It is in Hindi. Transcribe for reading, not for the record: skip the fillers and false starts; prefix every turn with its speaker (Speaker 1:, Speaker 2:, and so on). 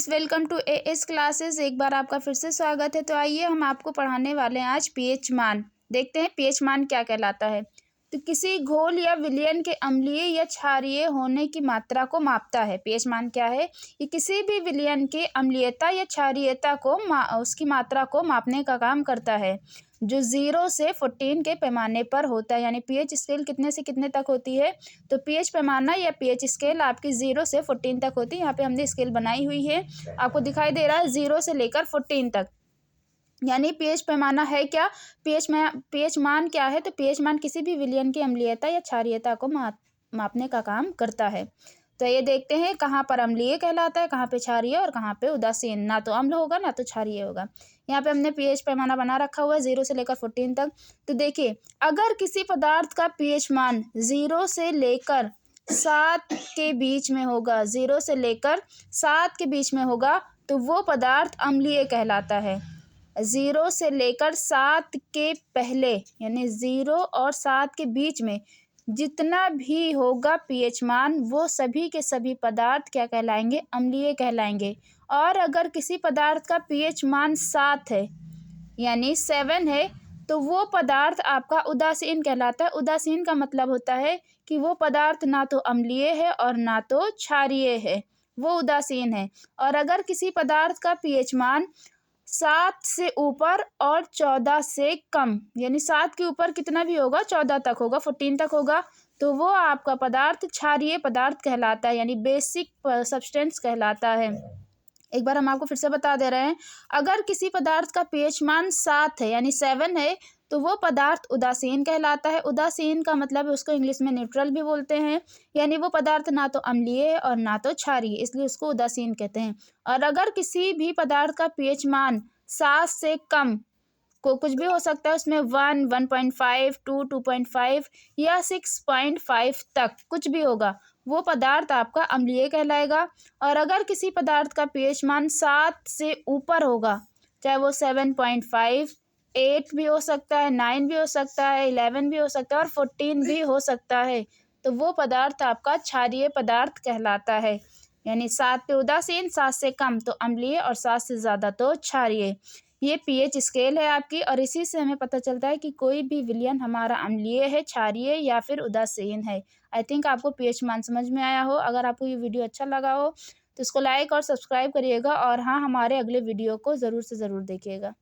Speaker 1: Friends, welcome to AS classes. एक बार आपका फिर से स्वागत है। तो आइए हम आपको पढ़ाने वाले हैं आज पीएच मान। देखते हैं पीएच मान क्या कहलाता है। तो किसी घोल या विलयन के अम्लीय या क्षारीय होने की मात्रा को मापता है। पीएच मान क्या है? ये किसी भी विलयन के अम्लीयता या क्षारीयता को उसकी मात्रा को मापने का काम करता है, जो 0 से 14 के पैमाने पर होता है। यानी पीएच स्केल कितने से कितने तक होती है? तो पीएच पैमाना या पीएच स्केल आपकी 0 से 14 तक होती है। यहाँ पे हमने स्केल बनाई हुई है, आपको दिखाई दे रहा है 0 से लेकर 14 तक। यानी पीएच पैमाना है क्या? पीएच मान क्या है? तो पीएच मान किसी भी विलयन की अम्लीयता या क्षारीयता को मापने का काम करता है। तो ये देखते हैं कहाँ पर अम्लीय कहलाता है, कहाँ पे क्षारीय और कहाँ पे उदासीन। ना तो अम्ल होगा ना तो क्षारीय होगा। यहाँ पे हमने पीएच पैमाना बना रखा हुआ है 0 से लेकर 14 तक। तो देखिए, अगर किसी पदार्थ का पीएच मान 0 से लेकर 7 के बीच में होगा, 0 से लेकर 7 के बीच में होगा, तो वो पदार्थ अम्लीय कहलाता है। 0 से लेकर 7 के पहले यानी 0 और 7 के बीच में जितना भी होगा पीएच मान, वो सभी के सभी पदार्थ क्या कहलाएंगे? अम्लीय कहलाएंगे। और अगर किसी पदार्थ का पीएच मान 7 है यानी 7 है, तो वो पदार्थ आपका उदासीन कहलाता है। उदासीन का मतलब होता है कि वो पदार्थ ना तो अम्लीय है और ना तो क्षारीय है, वो उदासीन है। और अगर किसी पदार्थ का पीएच मान 7 से ऊपर और 14 से कम, यानी 7 के ऊपर कितना भी होगा, 14 तक होगा, 14 तक होगा, तो वो आपका पदार्थ क्षारीय पदार्थ कहलाता है, यानी बेसिक सब्सटेंस कहलाता है। एक बार हम आपको फिर से बता दे रहे हैं, अगर किसी पदार्थ का पीएच मान 7 है यानी 7 है, तो वो पदार्थ उदासीन कहलाता है। उदासीन का मतलब है, उसको इंग्लिश में न्यूट्रल भी बोलते हैं, यानी वो पदार्थ ना तो अम्लीय है और ना तो क्षारीय, इसलिए उसको उदासीन कहते हैं। और अगर किसी भी पदार्थ का पीएच मान 7 से कम, को कुछ भी हो सकता है उसमें, 1, 1.5, 2, 2.5 या 6.5 तक कुछ भी होगा, वो पदार्थ आपका अम्लीय कहलाएगा। और अगर किसी पदार्थ का पीएच मान 7 से ऊपर होगा, चाहे वो 7.5, 8 भी हो सकता है, 9 भी हो सकता है, 11 भी हो सकता है और 14 भी हो सकता है, तो वो पदार्थ आपका क्षारीय पदार्थ कहलाता है। यानी 7 पे उदासीन, 7 से कम तो अम्लीय और 7 से ज़्यादा तो क्षारीय। ये पीएच स्केल है आपकी, और इसी से हमें पता चलता है कि कोई भी विलयन हमारा अम्लीय है, क्षारीय या फिर उदासीन है। आई थिंक आपको पीएच मान समझ में आया हो। अगर आपको ये वीडियो अच्छा लगा हो तो इसको लाइक और सब्सक्राइब करिएगा, और हाँ, हमारे अगले वीडियो को ज़रूर से ज़रूर देखिएगा।